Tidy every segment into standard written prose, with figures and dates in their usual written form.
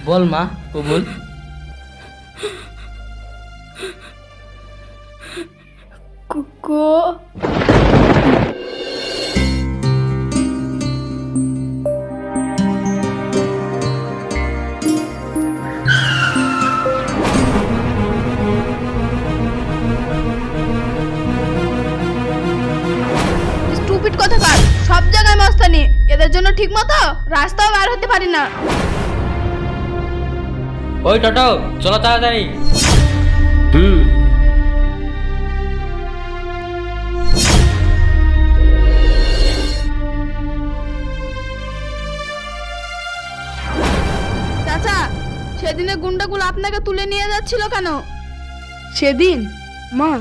বল মা, কবুল। কুকু স্টুপিড কথাকার, সব জায়গায় মস্তানি। এদের জন্য ঠিক মতো রাস্তাও বার হতে পারি না। ওই টোটো, চলো তাড়াতাড়ি। চাচা, সেদিনে গুন্ডাগুলো আপনাকে তুলে নিয়ে যাচ্ছিল কেন? সেদিন মা,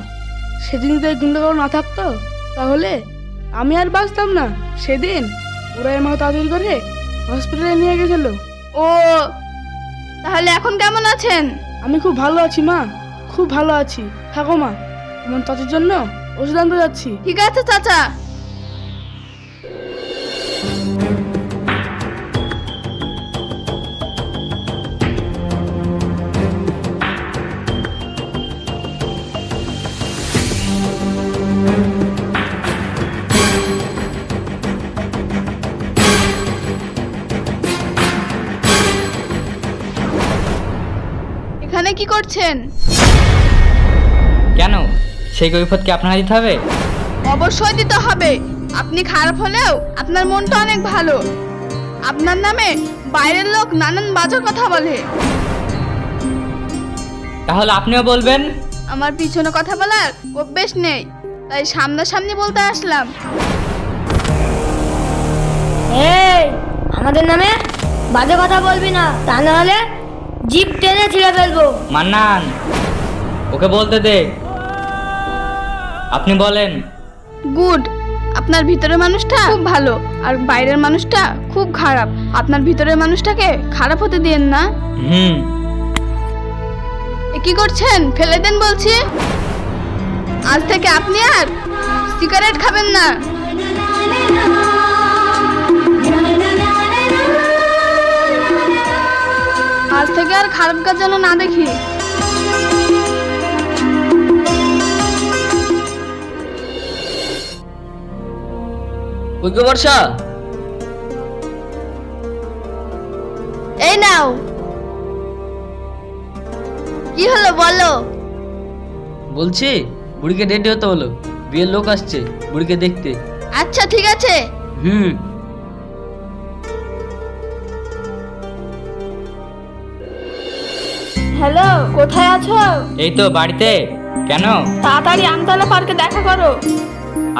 সেদিন যদি এই গুন্ডাগুলো না থাকতো তাহলে আমি আর বাঁচতাম না। সেদিন ওরা আমাকে তাড়াতাড়ি করে হসপিটালে নিয়ে গেছিল। ও, তাহলে এখন কেমন আছেন? আমি খুব ভালো আছি মা, খুব ভালো আছি। থাকো মা, তোমার চাচির জন্য ওষুধ আনতে যাচ্ছি। ঠিক আছে চাচা। এখানে কি করছেন? কেন, সেই কৈফিয়ত কি আপনাকে দিতে হবে? অবশ্যই দিতে হবে। আপনি খারাপ হলেও আপনার মনটা অনেক ভালো। আপনার নামে বাইরের লোক নানান বাজে কথা বলে। তাহলে আপনিও বলবেন? আমার পিছনে কথা বলার অভ্যেস নেই, তাই সামনাসামনি বলতে আসলাম। এই, আমাদের নামে বাজে কথা বলবি না, তা নাহলে জিপ টেনে ছিঁড়ে ফেলবো। মান্নান, ওকে বলতে দে। আপনি বলেন। গুড। আপনার ভিতরের মানুষটা খুব ভালো আর বাইরের মানুষটা খুব খারাপ। আপনার ভিতরের মানুষটাকে খারাপ হতে দিয়েন না। এ কি করছেন? ফেলে দেন বলছি। আজ থেকে আপনি আর সিগারেট খাবেন না। আজ থেকে আর খারাপ কাজ যেন না দেখি। বর্ষা, এই নাও। কি হলো বলো? বলছি বুড়িকে রেডি হতে হলো, বিয়ের লোক আসছে বুড়িকে দেখতে। আচ্ছা ঠিক আছে। হ্যালো, কোথায় আছো? এই তো বাড়িতে। কেন? তাড়াতাড়ি আমতলা পার্কে দেখা করো।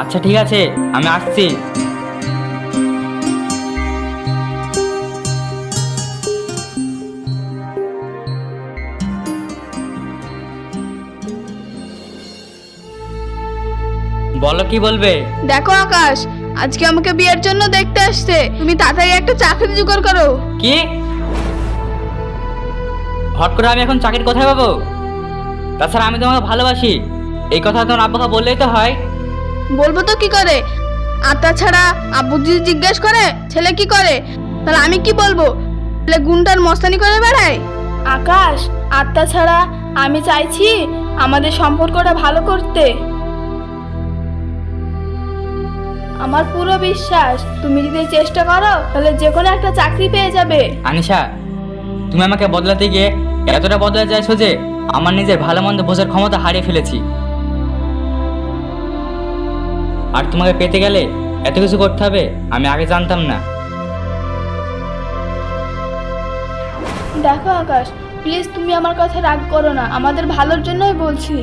আচ্ছা ঠিক আছে, আমি আসছি। বলো, কি বলবে? দেখো আকাশ, আজকে আমাকে বিয়ের জন্য দেখতে আসছে। তুমি তাড়াতাড়ি একটা চাকরি জোগাড় করো। কি? হট করে আমি এখন চাকরি কোথায় পাবো? তাছাড়া আমি তোমাকে ভালোবাসি, এই কথা তোমার আব্বাকে বললেই তো হয়। বলবো তো কি করে? আর তাছাড়া আব্বু যদি জিজ্ঞেস করে ছেলে কি করে, তাহলে আমি কি বলবো? ছেলে গুন্ডার মস্তানি করে বেড়ায়। আকাশ, আর তাছাড়া আমি চাইছি আমাদের সম্পর্কটা ভালো করতে। আমার পুরো বিশ্বাস, তুমি যদি চেষ্টা করো তাহলে যে কোনো একটা চাকরি পেয়ে যাবে। আনিশা, তুমি আমাকে বদলাতে গিয়ে এতটা বদলে যাইছো যে আমার নিজের ভালো মন্দ বোঝার ক্ষমতা হারিয়ে ফেলেছি। আর তোমাকে পেতে গেলে এত কিছু করতে হবে আমি আগে জানতাম না। দেখো আকাশ, প্লিজ তুমি আমার কথা রাগ করো না, আমাদের ভালোর জন্যই বলছি।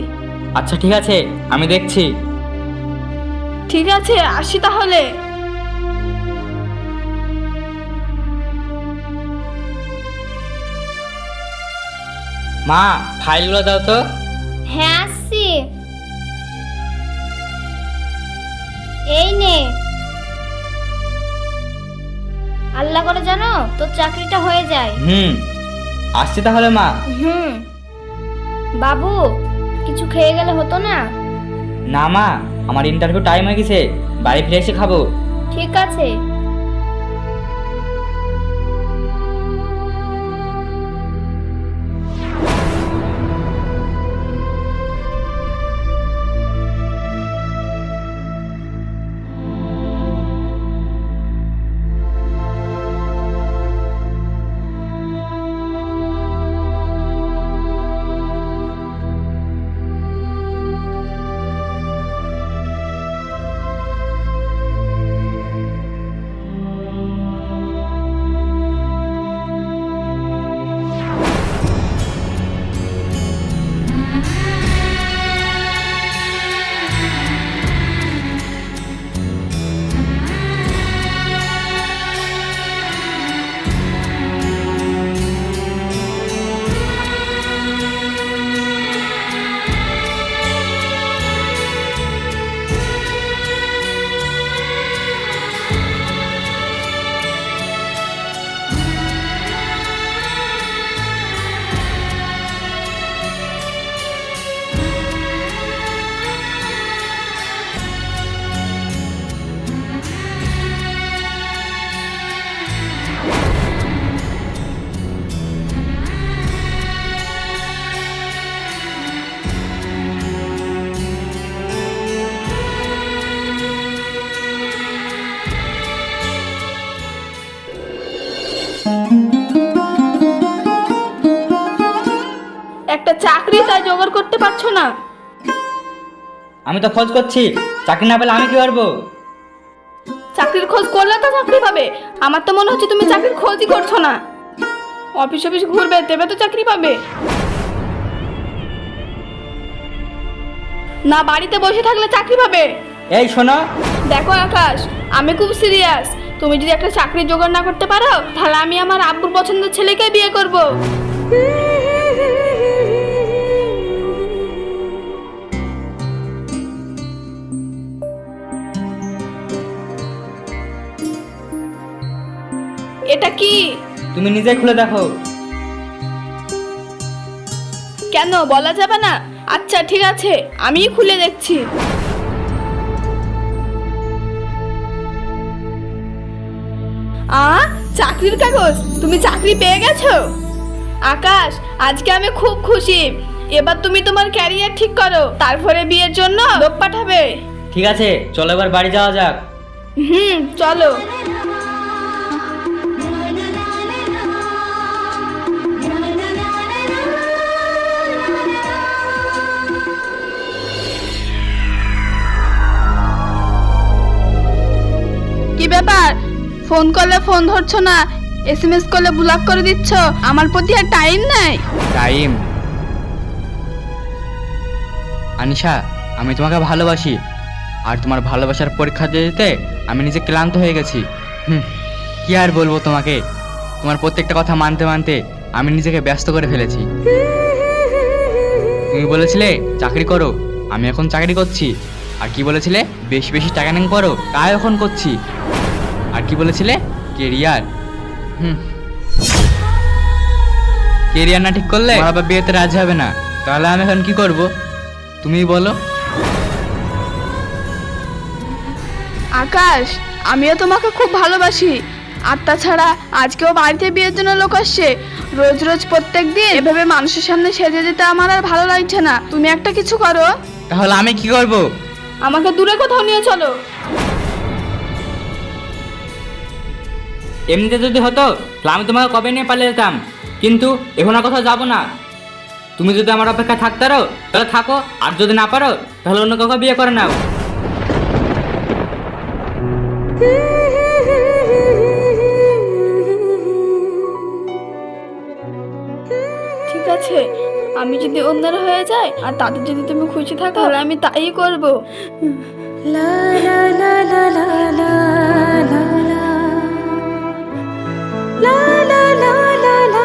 আচ্ছা ঠিক আছে, আমি দেখছি। ঠিক আছে, আসি তাহলে। মা, ফাইলগুলো দাও তো। হ্যাঁ, আসছি। এই নে। আল্লাহ করে জানো তোর চাকরিটা হয়ে যায়। আসছি তাহলে মা। বাবু, কিছু খেয়ে গেলে হতো না? না মা, আমার ইন্টারভিউ টাইম হয়ে গেছে, বাড়ি ফিরে এসে খাবো। ঠিক আছে। তাই জোগাড় করতে পারছো না। আমি তো খোঁজ করছি, চাকরি না পেলে আমি কি করবো? চাকরির খোঁজ করলে তো চাকরি পাবে। আমার তো মনে হচ্ছে তুমি চাকরির খোঁজই করছো না। অফিস অফিস ঘুরবে, তবে তো চাকরি পাবে। না বাড়িতে বসে থাকলে চাকরি পাবে। এই শোনো, দেখো আকাশ, আমি খুব সিরিয়াস। তুমি যদি একটা চাকরি জোগাড় না করতে পারো, তাহলে আমি আমার আব্বুর পছন্দের ছেলেকে বিয়ে করব। এটা কি? তুমি নিজে খুলে দেখো। কেন বলা যাবে না? আচ্ছা ঠিক আছে, আমিই খুলে দেখছি। চাকরির কাগজ, তুমি চাকরি পেয়ে গেছো? আকাশ, আজকে আমি খুব খুশি। এবার তুমি তোমার ক্যারিয়ার ঠিক করো, তারপরে বিয়ের জন্য লোক পাঠাবে। ঠিক আছে, চলো এবার বাড়ি যাওয়া যাক। চলো। কি ব্যাপার? ফোন করলে ফোন ধরছো না, এসএমএস করলে ব্লক করে দিচ্ছ। আমার প্রতি আর টাইম নাই। টাইম? আনিশা, আমি তোমাকে ভালোবাসি, আর তোমার ভালোবাসার পরীক্ষা দিতে দিতে আমি নিজে ক্লান্ত হয়ে গেছি। কি আর বলবো তোমাকে, তোমার প্রত্যেকটা কথা মানতে মানতে আমি নিজেকে ব্যস্ত করে ফেলেছি। তুমি বলেছিলে চাকরি করো, আমি এখন চাকরি করছি। আর কি বলেছিলে বেশি বেশি টাকা ইনকাম করো, তাই এখন করছি। আর কি বলেছিলে কেরিয়ার, কেরিয়ার না ঠিক করলে আমার বাবা বিয়েতে রাজি হবে না। তাহলে আমি এখন কি করব তুমি বলো? আকাশ, আমিও তোমাকে খুব ভালোবাসি। আর তাছাড়া আজকেও বাড়িতে বিয়ের জন্য লোক আসছে। রোজ রোজ প্রত্যেক দিন এভাবে মানুষের সামনে সেজে যেতে আমার আর ভালো লাগছে না। তুমি একটা কিছু করো। তাহলে আমি কি করব? আমাকে দূরে কোথাও নিয়ে চলো। এমনিতে যদি হতো তাহলে আমি তোমাকে কবে নিয়ে পালিয়ে যেতাম, কিন্তু এখন আর কোথাও যাবো না। তুমি যদি আমার অপেক্ষা থাকতে পারো তাহলে থাকো, আর যদি না পারো তাহলে অন্য কাউকে বিয়ে করে নাও। ঠিক আছে, আমি যদি অন্যের হয়ে যাই আর তাদের যদি তুমি খুশি থাকো, তাহলে আমি তাই করব। লা লা লা লা লা লা লা লা লা লা লা লা লা।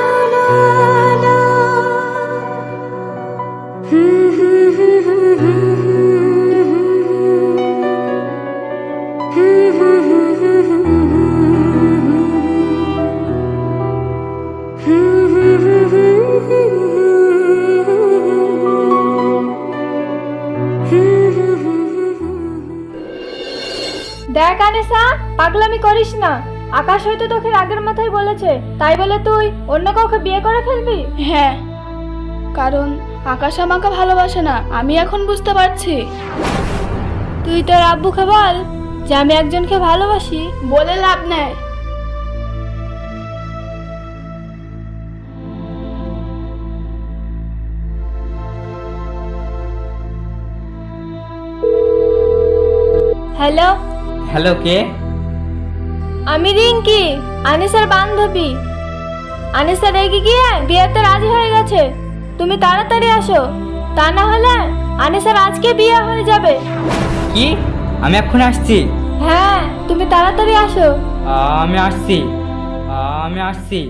দেখ আনিসা, পাগলামি করিস না। আকাশ হয়তো তোকে রাগের মাথায় বলেছে, তাই বলে তুই অন্য কাউকে বিয়ে করে ফেলবি? হ্যাঁ, কারণ আকাশ আমাকে ভালোবাসে না, আমি এখন বুঝতে পারছি। তুই তোর আব্বুকে বল যে আমি একজনকে ভালোবাসি। বলে লাভ নেই। হ্যালো। হ্যালো, কে? আমি রিঙ্কি, আনিসার বান্ধবী। আনিসা রেগে গিয়ে বিয়েতে রাজি হয়ে গেছে। তুমি তাড়াতাড়ি আসো, তা না হলে আনিসার আজকে বিয়ে হয়ে যাবে। কি? আমি এখন আসছি। হ্যাঁ, তুমি তাড়াতাড়ি আসো। আমি আসছি, আমি আসছি।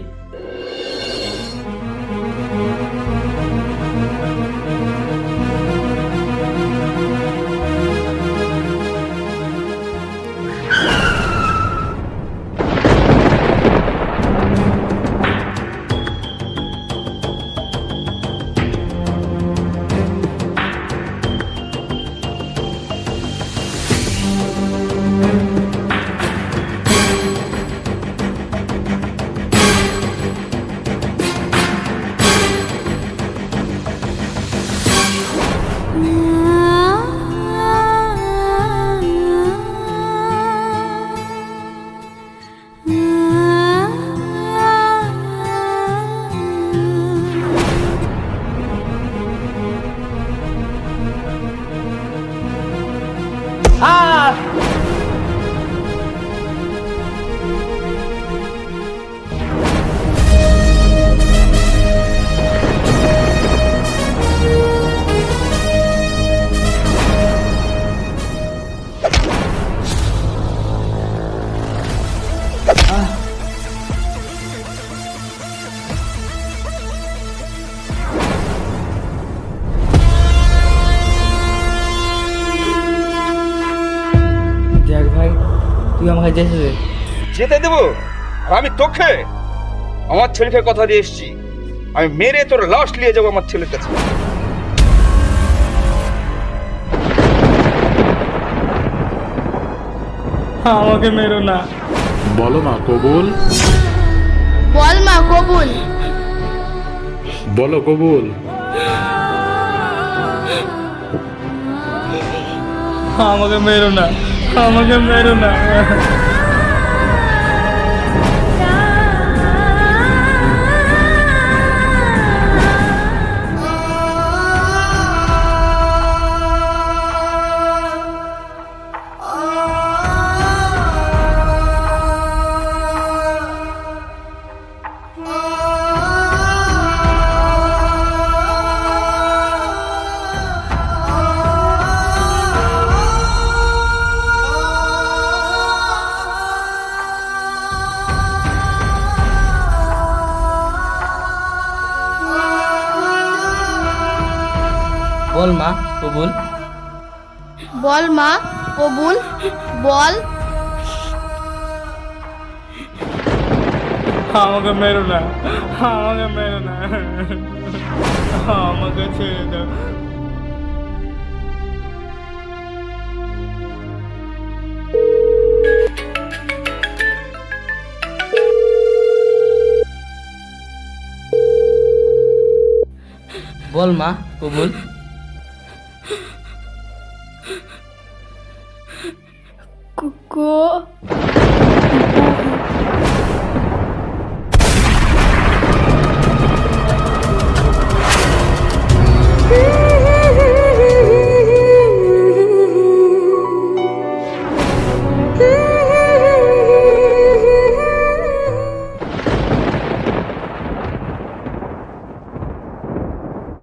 তুই আমাকে যেতে দে। যেতে দেবো? আর আমি তোকে আমার ছেলেকে কথা দিয়ে এসেছি, আমি মেরে তোর লাশ নিয়ে যাবো আমার ছেলের কাছে। আমাকে মেরো না। বলো মা কবুল, বল মা কবুল। বলো কবুল। আমাকে মেরো না, আমাকে মেরো না। বল মা কবুল। বল মা কবুল। বল। আমাকে মেরো না, আমাকে মেরো না, আমাকে ছেড়ে দাও। বল মা কবুল। কো